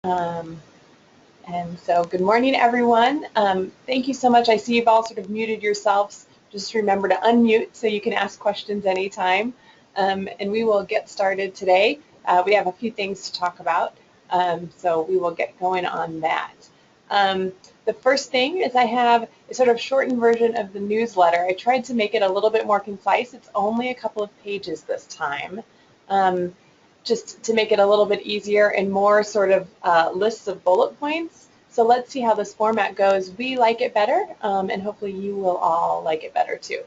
Um, and so good morning, everyone. Thank you so much. I see you've all sort of muted yourselves. Just remember to unmute so you can ask questions anytime. And we will get started today. We have a few things to talk about, so we will get going on that. The first thing is I have a sort of shortened version of the newsletter. I tried to make it a little bit more concise. It's only a couple of pages this time. Just to make it a little bit easier and more sort of lists of bullet points. So let's see how this format goes. We like it better, and hopefully you will all like it better too.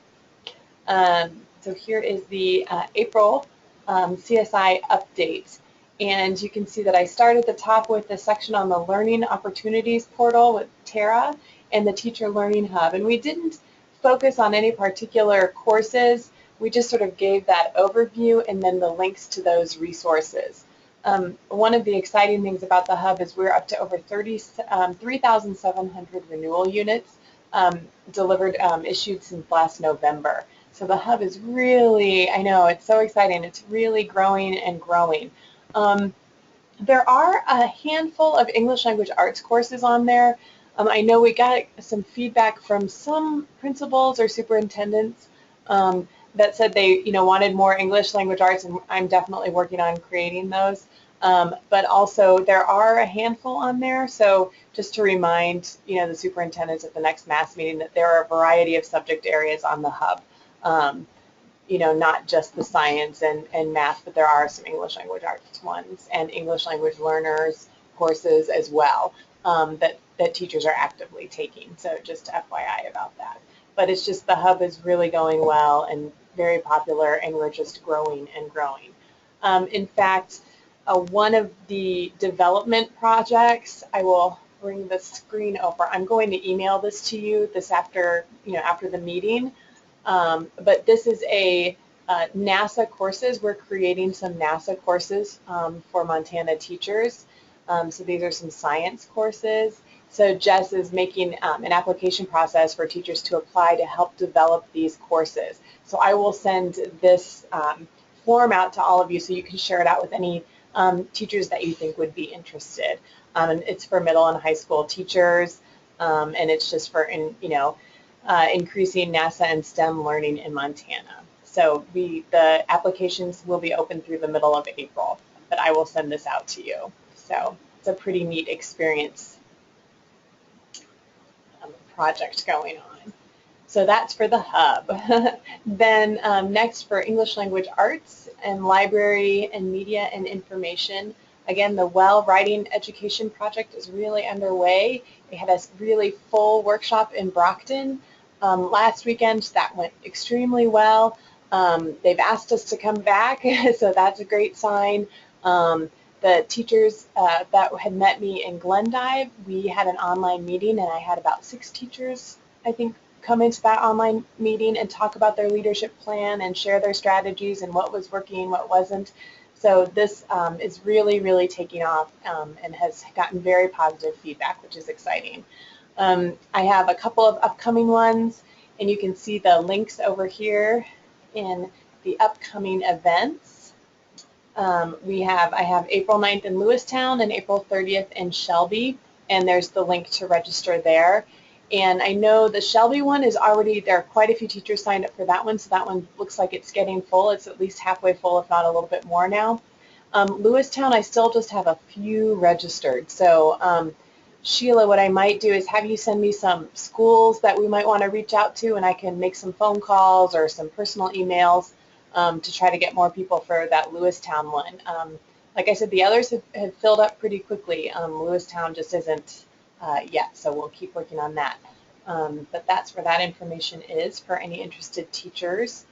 So here is the April CSI update. And you can see that I start at the top with the section on the Learning Opportunities portal with Tara and the Teacher Learning Hub. And we didn't focus on any particular courses. We just sort of gave that overview and then the links to those resources. One of the exciting things about the Hub is we're up to over 3,700 renewal units delivered, issued since last November. So the Hub is really, I know, it's so exciting. It's really growing and growing. There are a handful of English language arts courses on there. I know we got some feedback from some principals or superintendents that said they, wanted more English language arts, and I'm definitely working on creating those. But also there are a handful on there, so just to remind, the superintendents at the next MAS meeting that there are a variety of subject areas on the Hub. Not just the science and math, but there are some English language arts ones and English language learners courses as well that teachers are actively taking. So just FYI about that. But it's just the Hub is really going well and very popular, and we're just growing and growing. In fact, one of the development projects, I will bring the screen over. I'm going to email this to you this after the meeting. But this is a NASA courses. We're creating some NASA courses for Montana teachers. So these are some science courses. So Jess is making an application process for teachers to apply to help develop these courses. So I will send this form out to all of you so you can share it out with any teachers that you think would be interested. And it's for middle and high school teachers, and it's just for, increasing NASA and STEM learning in Montana. So the applications will be open through the middle of April, but I will send this out to you. So it's a pretty neat experience project going on. So that's for the Hub. Then next for English language arts and library and media and information. Again, the Well Writing Education Project is really underway. They had a really full workshop in Brockton last weekend. That went extremely well. They've asked us to come back, so that's a great sign. The teachers that had met me in Glendive, we had an online meeting, and I had about 6 teachers, I think, come into that online meeting and talk about their leadership plan and share their strategies and what was working, what wasn't. So this is really, really taking off and has gotten very positive feedback, which is exciting. I have a couple of upcoming ones, and you can see the links over here in the upcoming events. I have April 9th in Lewistown and April 30th in Shelby, and there's the link to register there. And I know the Shelby one is already, there are quite a few teachers signed up for that one, so that one looks like it's getting full. It's at least halfway full, if not a little bit more now. Lewistown, I still just have a few registered. So Sheila, what I might do is have you send me some schools that we might want to reach out to, and I can make some phone calls or some personal emails to try to get more people for that Lewistown one. Like I said, the others have filled up pretty quickly. Lewistown just isn't yet, so we'll keep working on that. But that's where that information is for any interested teachers.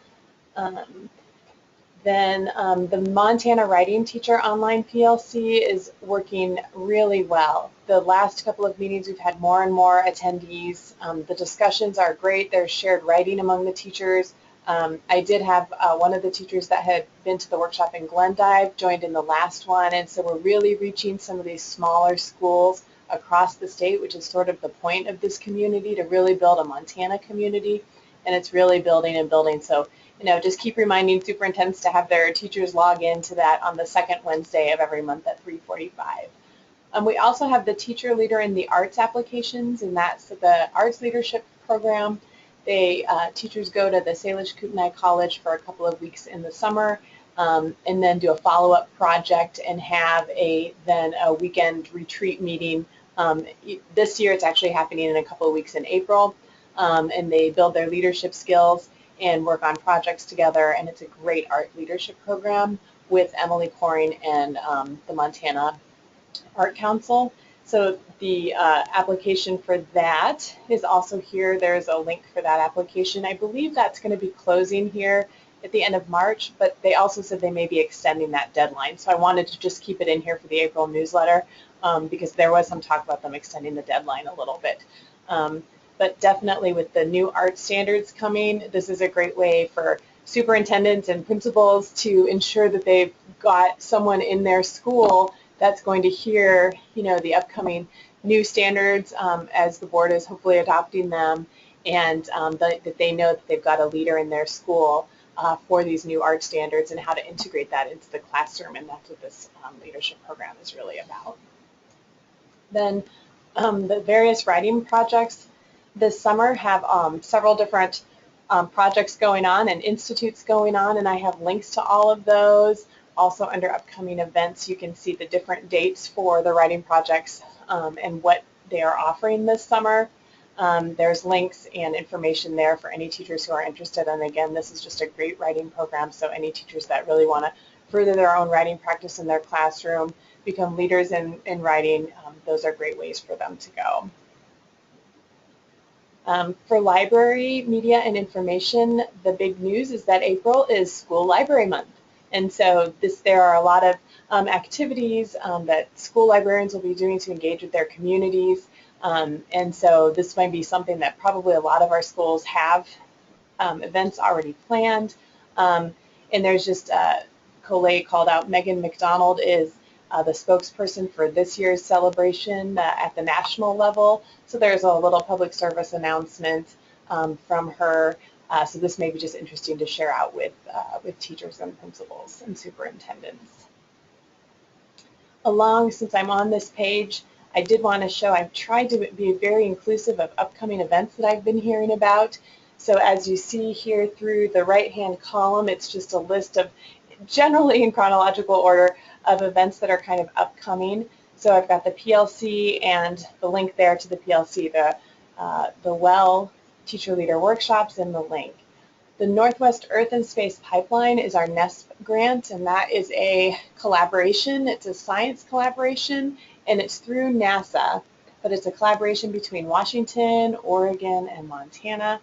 Then the Montana Writing Teacher Online PLC is working really well. The last couple of meetings, we've had more and more attendees. The discussions are great. There's shared writing among the teachers. I did have one of the teachers that had been to the workshop in Glendive joined in the last one, and so we're really reaching some of these smaller schools across the state, which is sort of the point of this community, to really build a Montana community, and it's really building and building. So, just keep reminding superintendents to have their teachers log into that on the second Wednesday of every month at 3:45. We also have the teacher leader in the arts applications, and that's the arts leadership program. Teachers go to the Salish Kootenai College for a couple of weeks in the summer, and then do a follow-up project and have then a weekend retreat meeting. This year it's actually happening in a couple of weeks in April, and they build their leadership skills and work on projects together, and it's a great art leadership program with Emily Coring and the Montana Art Council. So the application for that is also here. There's a link for that application. I believe that's going to be closing here at the end of March, but they also said they may be extending that deadline. So I wanted to just keep it in here for the April newsletter because there was some talk about them extending the deadline a little bit. But definitely with the new art standards coming, this is a great way for superintendents and principals to ensure that they've got someone in their school that's going to hear, the upcoming new standards as the board is hopefully adopting them, and that they know that they've got a leader in their school for these new art standards and how to integrate that into the classroom, and that's what this leadership program is really about. Then the various writing projects this summer have several different projects going on and institutes going on, and I have links to all of those. Also under upcoming events, you can see the different dates for the writing projects and what they are offering this summer. There's links and information there for any teachers who are interested, and again, this is just a great writing program, so any teachers that really want to further their own writing practice in their classroom, become leaders in writing, those are great ways for them to go. For library, media, and information, the big news is that April is School Library Month. And so there are a lot of activities that school librarians will be doing to engage with their communities. And so this might be something that probably a lot of our schools have events already planned. And there's just, Coley called out Megan McDonald is the spokesperson for this year's celebration at the national level. So there's a little public service announcement from her. So this may be just interesting to share out with teachers and principals and superintendents. Since I'm on this page, I did want to show, I've tried to be very inclusive of upcoming events that I've been hearing about. So as you see here through the right-hand column, it's just a list of, generally in chronological order, of events that are kind of upcoming. So I've got the PLC and the link there to the PLC, the WELL Teacher Leader Workshops, and the link. The Northwest Earth and Space Pipeline is our NESP grant, and that is a collaboration. It's a science collaboration, and it's through NASA, but it's a collaboration between Washington, Oregon, and Montana,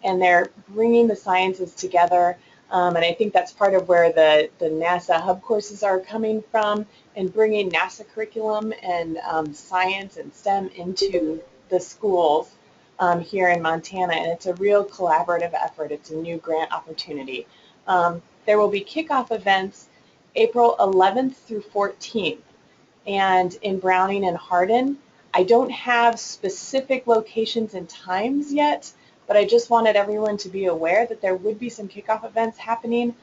and they're bringing the sciences together. And I think that's part of where the NASA hub courses are coming from, and bringing NASA curriculum and science and STEM into the schools here in Montana, and it's a real collaborative effort. It's a new grant opportunity. There will be kickoff events April 11th through 14th, and in Browning and Hardin. I don't have specific locations and times yet, but I just wanted everyone to be aware that there would be some kickoff events happening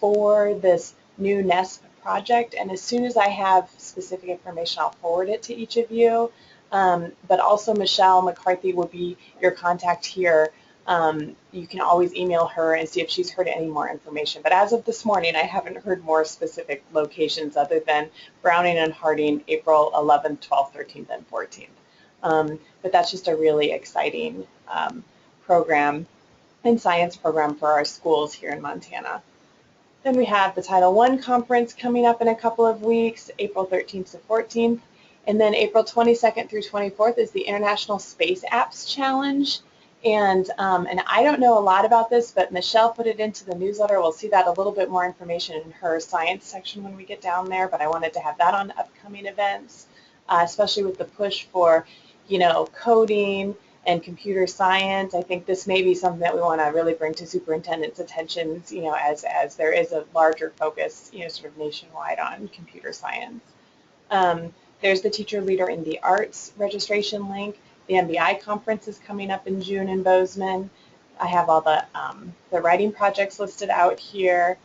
for this new NESP project, and as soon as I have specific information, I'll forward it to each of you. But also Michelle McCarthy will be your contact here. You can always email her and see if she's heard any more information. But as of this morning, I haven't heard more specific locations other than Browning and Harding, April 11th, 12th, 13th, and 14th. But that's just a really exciting program and science program for our schools here in Montana. Then we have the Title I conference coming up in a couple of weeks, April 13th to 14th. And then April 22nd through 24th is the International Space Apps Challenge. And I don't know a lot about this, but Michelle put it into the newsletter. We'll see that a little bit more information in her science section when we get down there, but I wanted to have that on upcoming events, especially with the push for, coding and computer science. I think this may be something that we want to really bring to superintendents' attention, as there is a larger focus, sort of nationwide on computer science. There's the Teacher Leader in the Arts registration link. The MBI conference is coming up in June in Bozeman. I have all the writing projects listed out here.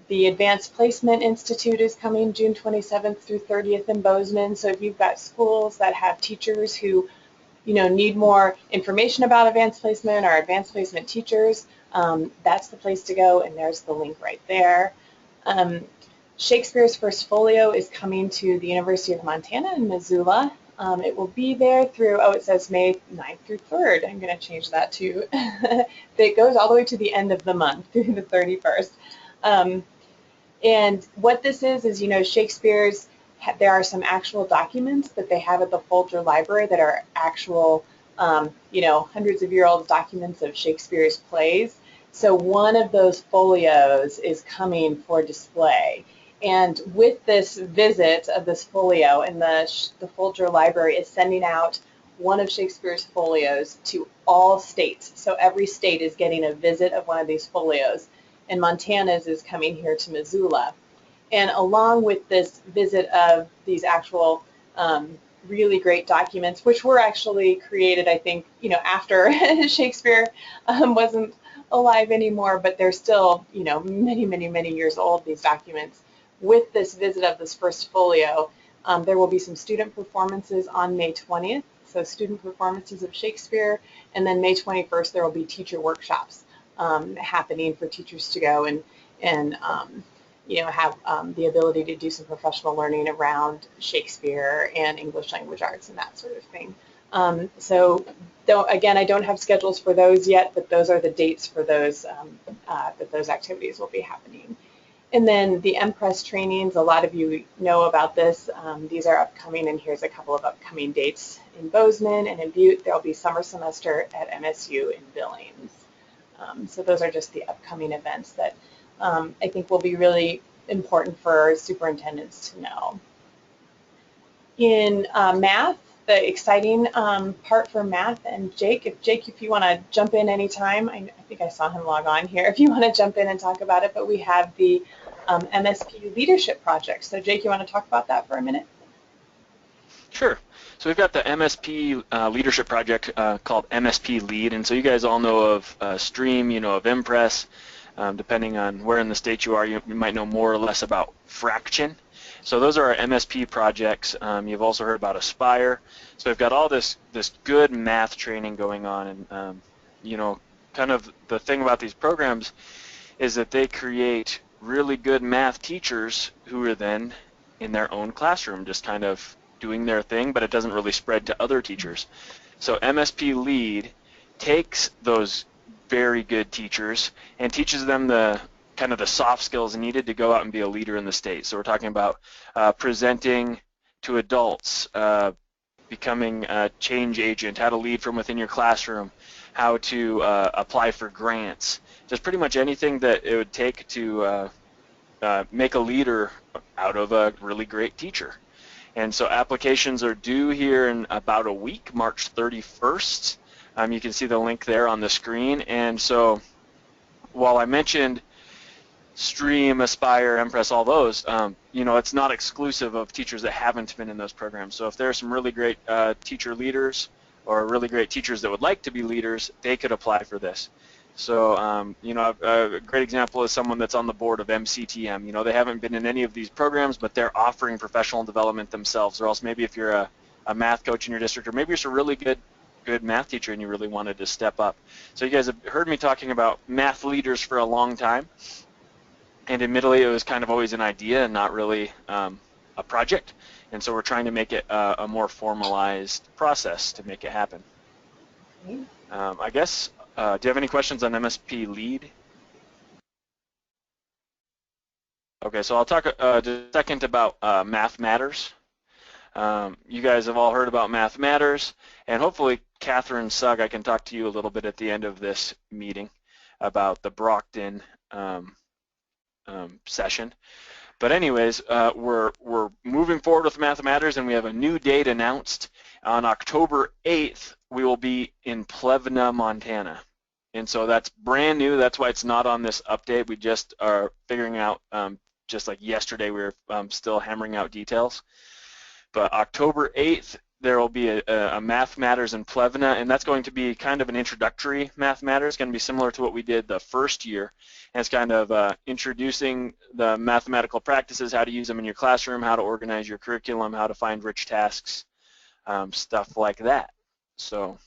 The Advanced Placement Institute is coming June 27th through 30th in Bozeman. So if you've got schools that have teachers who need more information about advanced placement or advanced placement teachers, that's the place to go, and there's the link right there. Shakespeare's First Folio is coming to the University of Montana in Missoula. It will be there through, it says May 9th through 3rd. I'm going to change that to, it goes all the way to the end of the month, through the 31st. And what this is Shakespeare's, there are some actual documents that they have at the Folger Library that are actual, hundreds of year old documents of Shakespeare's plays. So one of those folios is coming for display. And with this visit of this folio, and the Folger Library is sending out one of Shakespeare's folios to all states. So every state is getting a visit of one of these folios. And Montana's is coming here to Missoula. And along with this visit of these actual really great documents, which were actually created, I think, after Shakespeare wasn't alive anymore, but they're still, many, many, many years old, these documents. With this visit of this first folio, there will be some student performances on May 20th, so student performances of Shakespeare, and then May 21st there will be teacher workshops happening for teachers to go and have the ability to do some professional learning around Shakespeare and English language arts and that sort of thing. So again, I don't have schedules for those yet, but those are the dates for those that those activities will be happening. And then the MPress trainings, a lot of you know about this. These are upcoming, and here's a couple of upcoming dates in Bozeman and in Butte. There will be summer semester at MSU in Billings. So those are just the upcoming events that I think will be really important for superintendents to know. In math, the exciting part for math, and Jake, if you want to jump in anytime, I think I saw him log on here, if you want to jump in and talk about it, but we have the MSP leadership project. So Jake, you want to talk about that for a minute? Sure. So we've got the MSP leadership project called MSP Lead, and so you guys all know of Stream, you know of Impress. Depending on where in the state you are, you might know more or less about Fraction. So those are our MSP projects. You've also heard about Aspire. So we've got all this good math training going on, and kind of the thing about these programs is that they create really good math teachers who are then in their own classroom just kind of doing their thing, but it doesn't really spread to other teachers. So MSP Lead takes those very good teachers and teaches them the kind of the soft skills needed to go out and be a leader in the state. So we're talking about presenting to adults, becoming a change agent, how to lead from within your classroom, how to apply for grants, just pretty much anything that it would take to make a leader out of a really great teacher. And so applications are due here in about a week, March 31st. You can see the link there on the screen. And so while I mentioned Stream, Aspire, Impress, all those, it's not exclusive of teachers that haven't been in those programs. So if there are some really great teacher leaders or really great teachers that would like to be leaders, they could apply for this. So, a great example is someone that's on the board of MCTM. They haven't been in any of these programs, but they're offering professional development themselves. Or else maybe if you're a math coach in your district, or maybe you're a really good math teacher and you really wanted to step up. So you guys have heard me talking about math leaders for a long time. And admittedly, it was kind of always an idea and not really a project. And so we're trying to make it a more formalized process to make it happen. I guess, do you have any questions on MSP Lead? Okay, so I'll talk just a second about Math Matters. You guys have all heard about Math Matters, and hopefully, Catherine Sugg, I can talk to you a little bit at the end of this meeting about the Brockton session. But anyways, we're moving forward with Math Matters, and we have a new date announced. On October 8th, we will be in Plevna, Montana. And so that's brand new. That's why it's not on this update. We just are figuring out, just like yesterday, we were still hammering out details. But October 8th there will be a Math Matters in Plevna, and that's going to be kind of an introductory Math Matters. It's going to be similar to what we did the first year. And it's kind of introducing the mathematical practices, how to use them in your classroom, how to organize your curriculum, how to find rich tasks, stuff like that. So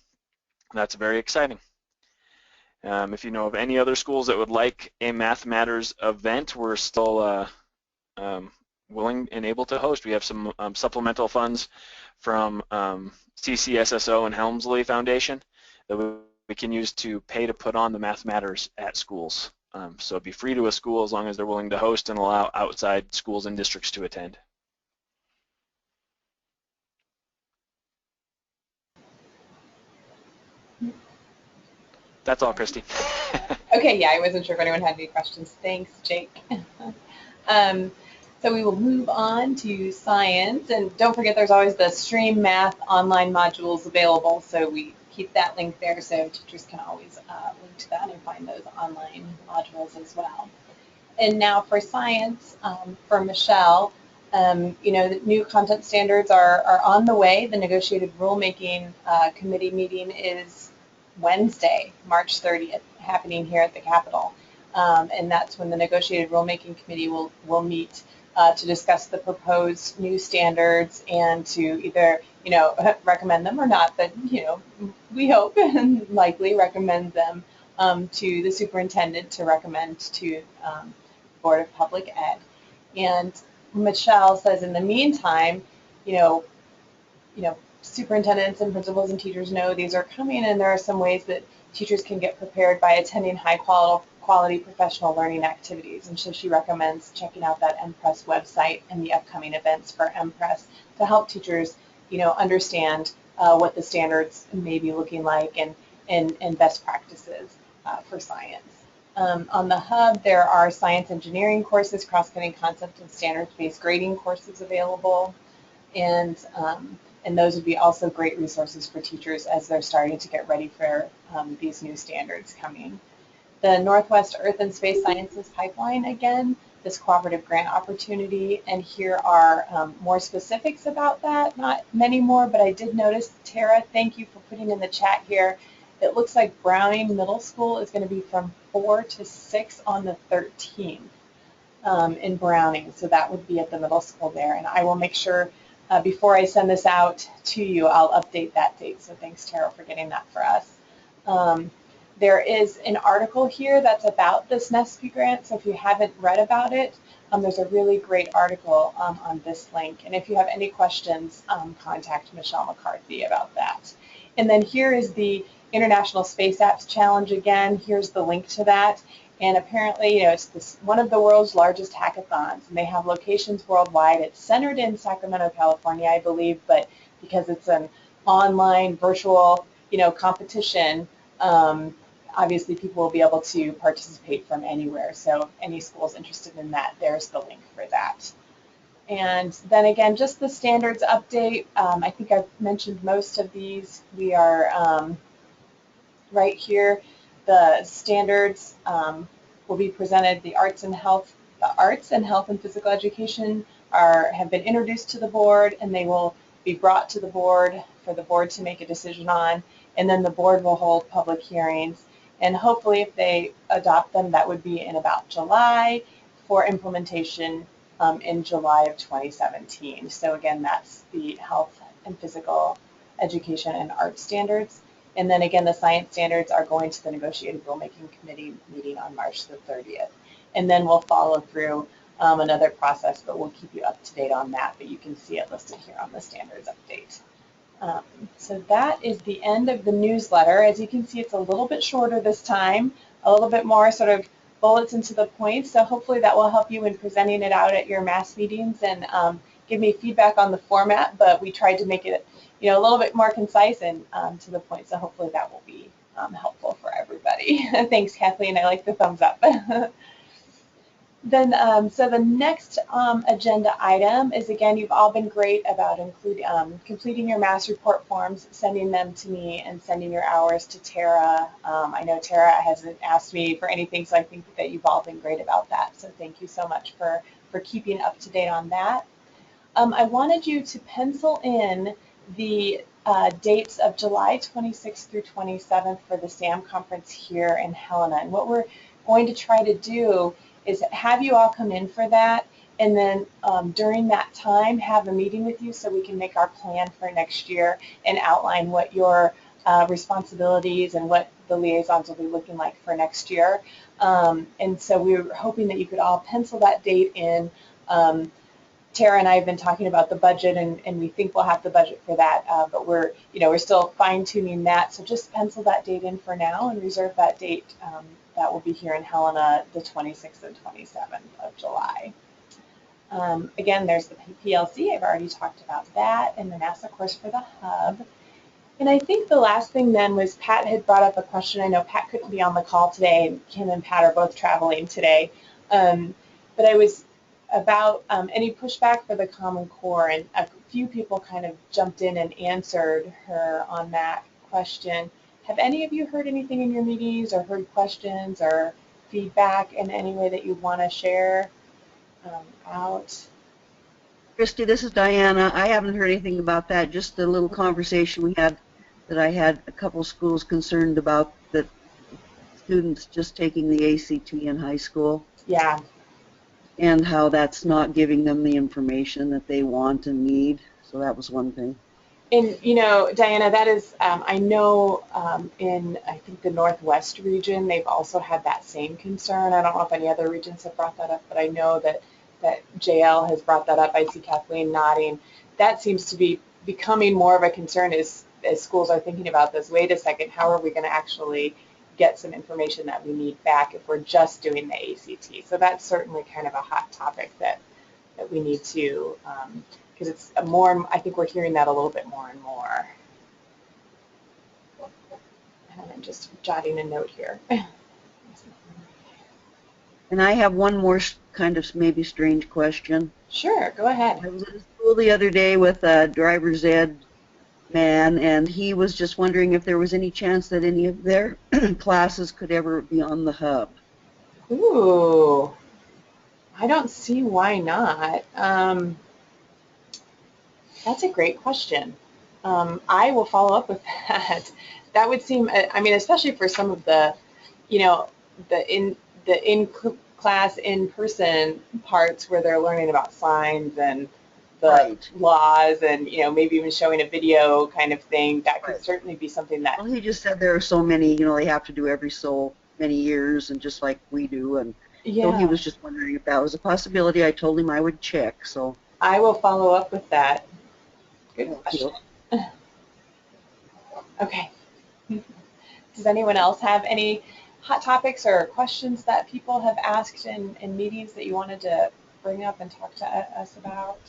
that's very exciting. If you know of any other schools that would like a Math Matters event, we're still willing and able to host. We have some supplemental funds from CCSSO and Helmsley Foundation that we can use to pay to put on the Math Matters at schools. So it'd be free to a school as long as they're willing to host and allow outside schools and districts to attend. That's all, Christy. Okay, yeah, I wasn't sure if anyone had any questions. Thanks, Jake. So we will move on to science, and don't forget there's always the Stream Math online modules available, so we keep that link there so teachers can always link to that and find those online modules as well. And now for science, for Michelle, you know, the new content standards are on the way. The negotiated rulemaking committee meeting is Wednesday, March 30th, happening here at the Capitol. And that's when the negotiated rulemaking committee will meet to discuss the proposed new standards and to either, you know, recommend them or not, but, you know, we hope and likely recommend them to the superintendent to recommend to Board of Public Ed. And Michelle says in the meantime, you know, superintendents and principals and teachers know these are coming, and there are some ways that teachers can get prepared by attending high quality professional learning activities. And so she recommends checking out that MPress website and the upcoming events for MPress to help teachers, you know, understand what the standards may be looking like and best practices for science. On the hub, there are science engineering courses, cross-cutting concept and standards-based grading courses available. And those would be also great resources for teachers as they're starting to get ready for these new standards coming. The Northwest Earth and Space Sciences Pipeline, again, this cooperative grant opportunity, and here are more specifics about that. Not many more, but I did notice, Tara, thank you for putting in the chat here. It looks like Browning Middle School is going to be from 4 to 6 on the 13th in Browning, so that would be at the middle school there, and I will make sure before I send this out to you, I'll update that date. So thanks, Tara, for getting that for us. There is an article here that's about this NESP grant. So if you haven't read about it, there's a really great article on this link. And if you have any questions, contact Michelle McCarthy about that. And then here is the International Space Apps Challenge again. Here's the link to that. And apparently, you know, it's one of the world's largest hackathons, and they have locations worldwide. It's centered in Sacramento, California, I believe, but because it's an online virtual, you know, competition, obviously people will be able to participate from anywhere. So any schools interested in that, there's the link for that. And then again, just the standards update. I think I've mentioned most of these. We are right here. The standards will be presented. The arts and health and physical education have been introduced to the board, and they will be brought to the board for the board to make a decision on. And then the board will hold public hearings. And hopefully, if they adopt them, that would be in about July for implementation in July of 2017. So again, that's the health and physical education and art standards. And then again, the science standards are going to the negotiated rulemaking committee meeting on March the 30th. And then we'll follow through another process, but we'll keep you up to date on that. But you can see it listed here on the standards update. So that is the end of the newsletter. As you can see, it's a little bit shorter this time, a little bit more sort of bullets into the points. So hopefully that will help you in presenting it out at your mass meetings and give me feedback on the format. But we tried to make it, you know, a little bit more concise and to the point. So hopefully that will be helpful for everybody. Thanks, Kathleen. I like the thumbs up. Then, so the next agenda item is, again, you've all been great about completing your mass report forms, sending them to me, and sending your hours to Tara. I know Tara hasn't asked me for anything, so I think that you've all been great about that. So thank you so much for keeping up to date on that. I wanted you to pencil in the dates of July 26th through 27th for the SAM conference here in Helena. And what we're going to try to do is have you all come in for that, and then during that time have a meeting with you so we can make our plan for next year and outline what your responsibilities and what the liaisons will be looking like for next year. And so we were hoping that you could all pencil that date in. Tara and I have been talking about the budget, and we think we'll have the budget for that, but we're still fine-tuning that. So just pencil that date in for now and reserve that date. That will be here in Helena, the 26th and 27th of July. Again, there's the PLC. I've already talked about that, and the NASA course for the hub. And I think the last thing then was Pat had brought up a question. I know Pat couldn't be on the call today, and Kim and Pat are both traveling today. But I was about any pushback for the Common Core, and a few people kind of jumped in and answered her on that question. Have any of you heard anything in your meetings or heard questions or feedback in any way that you want to share out? Christy, this is Diana. I haven't heard anything about that, just the little conversation we had that I had a couple schools concerned about, that students just taking the ACT in high school. Yeah. And how that's not giving them the information that they want and need. So that was one thing. And, Diana, that is, I know in, I think, the Northwest region, they've also had that same concern. I don't know if any other regions have brought that up, but I know that JL has brought that up. I see Kathleen nodding. That seems to be becoming more of a concern as schools are thinking about this. Wait a second, how are we going to actually get some information that we need back if we're just doing the ACT? So that's certainly kind of a hot topic that we need to, because it's more, I think we're hearing that a little bit more and more. And I'm just jotting a note here. And I have one more kind of maybe strange question. Sure, go ahead. I was at school the other day with a driver's ed man, and he was just wondering if there was any chance that any of their classes could ever be on the hub. Ooh, I don't see why not. That's a great question. I will follow up with that. That would seem, I mean, especially for some of the, the in-class, in-person parts where they're learning about signs and the laws and, maybe even showing a video kind of thing. That could certainly be something that... Well, he just said there are so many, they have to do every so many years, and just like we do. And so he was just wondering if that was a possibility. I told him I would check, so... I will follow up with that. Good question. Okay. Does anyone else have any hot topics or questions that people have asked in meetings that you wanted to bring up and talk to us about?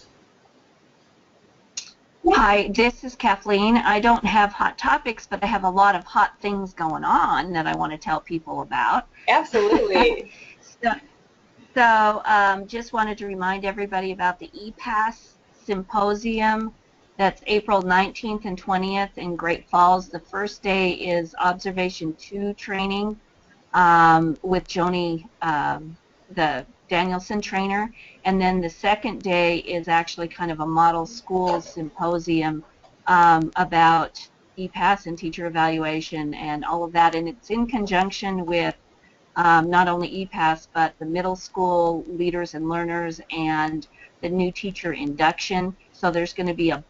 Hi, this is Kathleen. I don't have hot topics, but I have a lot of hot things going on that I want to tell people about. Absolutely. So just wanted to remind everybody about the ePass Symposium. That's April 19th and 20th in Great Falls. The first day is Observation 2 training with Joni, the Danielson trainer, and then the second day is actually kind of a model school symposium about ePass and teacher evaluation and all of that, and it's in conjunction with not only ePass but the middle school leaders and learners and the new teacher induction. So there's going to be a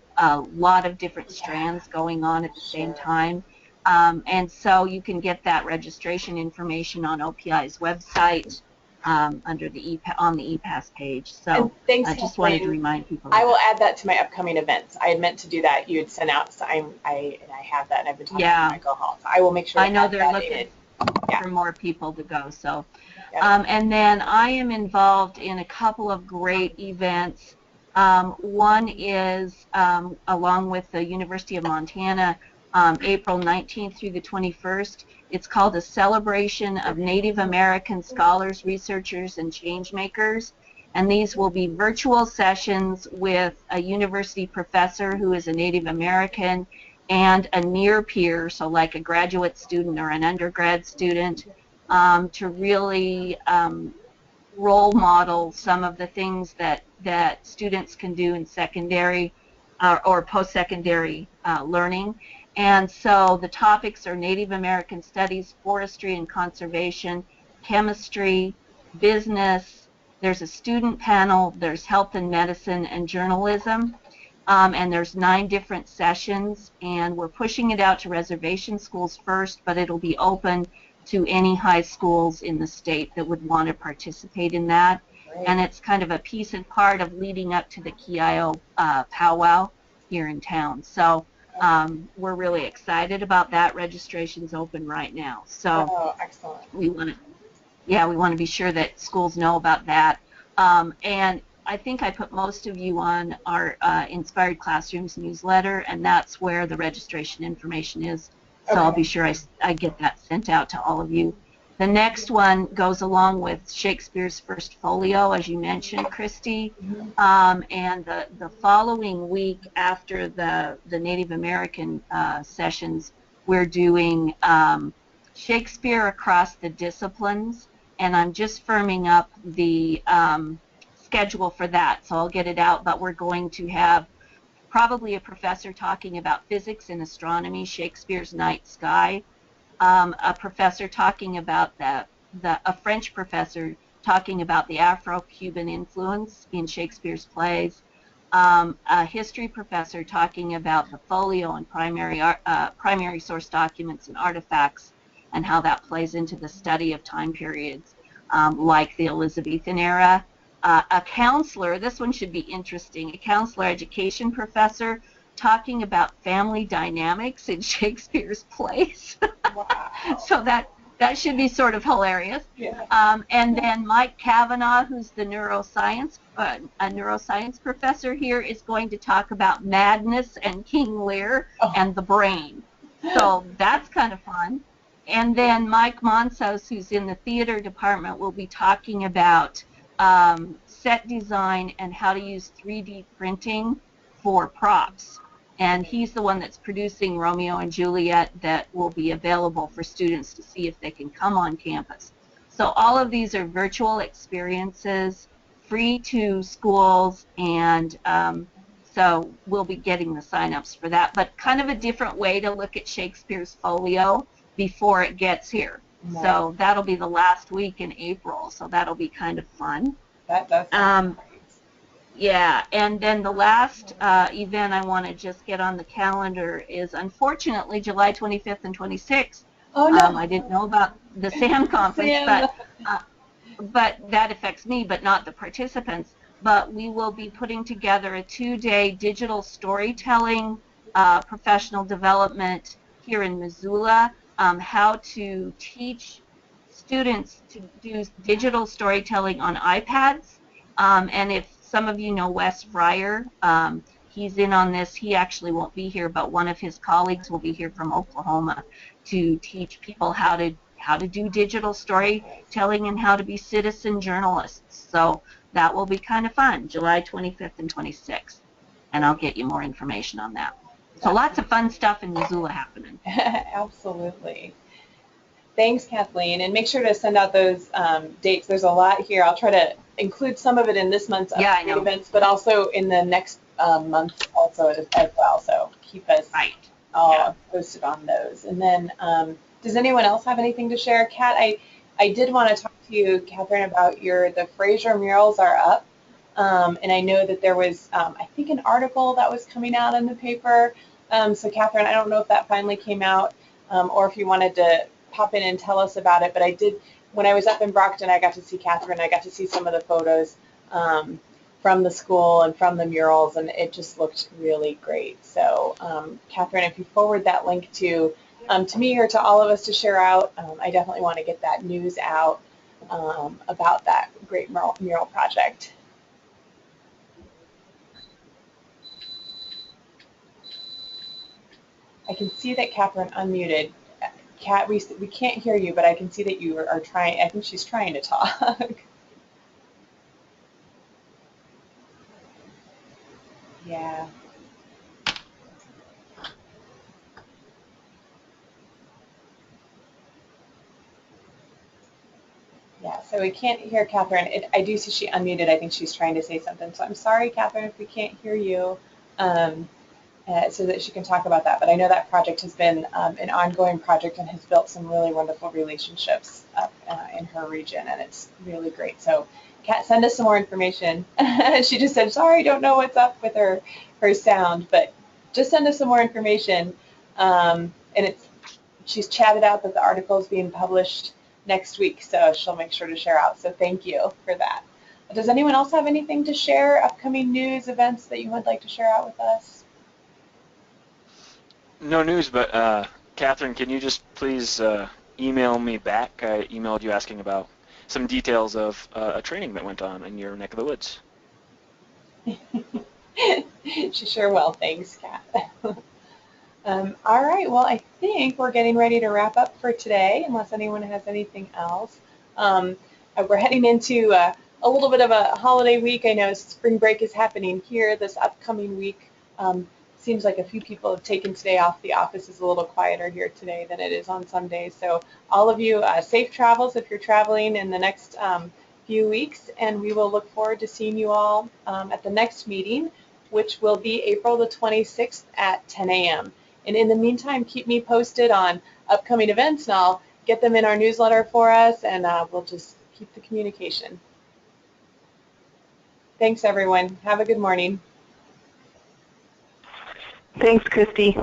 lot of different strands going on at the same time. And so you can get that registration information on OPI's website under the on the ePass page. So I just wanted to remind people. I will add that to my upcoming events. I had meant to do that. You had sent out, so I have that, and I've been talking to Michael Hall. So I will make sure. I know they're looking for more people to go. So, and then I am involved in a couple of great events. One is along with the University of Montana, April 19th through the 21st. It's called a Celebration of Native American Scholars, Researchers, and Changemakers. And these will be virtual sessions with a university professor who is a Native American and a near peer, so like a graduate student or an undergrad student, to really role model some of the things that students can do in secondary or post-secondary learning. And so the topics are Native American Studies, Forestry and Conservation, Chemistry, Business, there's a student panel, there's Health and Medicine, and Journalism. And there's 9 different sessions, and we're pushing it out to reservation schools first, but it'll be open to any high schools in the state that would want to participate in that. Great. And it's kind of a piece and part of leading up to the Kiowa powwow here in town. So we're really excited about that. Registration's open right now. So excellent. we want to be sure that schools know about that. And I think I put most of you on our Inspired Classrooms newsletter, and that's where the registration information is. So I'll be sure I get that sent out to all of you. The next one goes along with Shakespeare's First Folio, as you mentioned, Christy. And the following week after the Native American sessions, we're doing Shakespeare across the disciplines, and I'm just firming up the schedule for that, so I'll get it out, but we're going to have probably a professor talking about physics and astronomy, Shakespeare's night sky, a professor talking about a French professor talking about the Afro-Cuban influence in Shakespeare's plays, a history professor talking about the folio and primary source documents and artifacts and how that plays into the study of time periods like the Elizabethan era. A counselor, this one should be interesting, a counselor education professor talking about family dynamics in Shakespeare's plays. Wow. So that should be sort of hilarious. Yeah. And then Mike Kavanaugh, who's the neuroscience professor here, is going to talk about madness and King Lear and the brain. So that's kind of fun. And then Mike Monsos, who's in the theater department, will be talking about set design and how to use 3D printing for props. And he's the one that's producing Romeo and Juliet that will be available for students to see if they can come on campus. So all of these are virtual experiences, free to schools, and so we'll be getting the sign-ups for that. But kind of a different way to look at Shakespeare's folio before it gets here. Nice. So that'll be the last week in April, so that'll be kind of fun. That does sound great. Yeah, and then the last event I want to just get on the calendar is, unfortunately, July 25th and 26th. Oh, no. I didn't know about the SAM conference, but that affects me, but not the participants. But we will be putting together a 2-day digital storytelling professional development here in Missoula, how to teach students to do digital storytelling on iPads. And if some of you know Wes Fryer, he's in on this. He actually won't be here, but one of his colleagues will be here from Oklahoma to teach people how to do digital storytelling and how to be citizen journalists. So that will be kind of fun, July 25th and 26th. And I'll get you more information on that. So lots of fun stuff in Missoula happening. Absolutely. Thanks, Kathleen. And make sure to send out those dates. There's a lot here. I'll try to include some of it in this month's events, but also in the next month also as well. So keep us all posted on those. And then does anyone else have anything to share? Kat, I did want to talk to you, Catherine, about the Fraser murals are up. And I know that there was, I think, an article that was coming out in the paper. So, Catherine, I don't know if that finally came out or if you wanted to pop in and tell us about it. But I did, when I was up in Brockton, I got to see Catherine. I got to see some of the photos from the school and from the murals, and it just looked really great. So, Catherine, if you forward that link to me or to all of us to share out, I definitely want to get that news out about that great mural project. I can see that Catherine unmuted. Kat, we can't hear you, but I can see that you are trying. I think she's trying to talk. Yeah. Yeah, so we can't hear Catherine. I do see she unmuted. I think she's trying to say something. So I'm sorry, Catherine, if we can't hear you. so that she can talk about that. But I know that project has been an ongoing project and has built some really wonderful relationships up in her region, and it's really great. So Kat, send us some more information. She just said, sorry, don't know what's up with her sound, but just send us some more information. And she's chatted out that the article is being published next week, so she'll make sure to share out. So thank you for that. Does anyone else have anything to share, upcoming news, events that you would like to share out with us? No news, but Catherine, can you just please email me back? I emailed you asking about some details of a training that went on in your neck of the woods. She sure will. Thanks, Kat. All right. Well, I think we're getting ready to wrap up for today, unless anyone has anything else. We're heading into a little bit of a holiday week. I know spring break is happening here this upcoming week. Seems like a few people have taken today off. The office is a little quieter here today than it is on some days. So all of you, safe travels if you're traveling in the next few weeks, and we will look forward to seeing you all at the next meeting, which will be April the 26th at 10 a.m. And in the meantime, keep me posted on upcoming events, and I'll get them in our newsletter for us, and we'll just keep the communication. Thanks, everyone. Have a good morning. Thanks, Christy.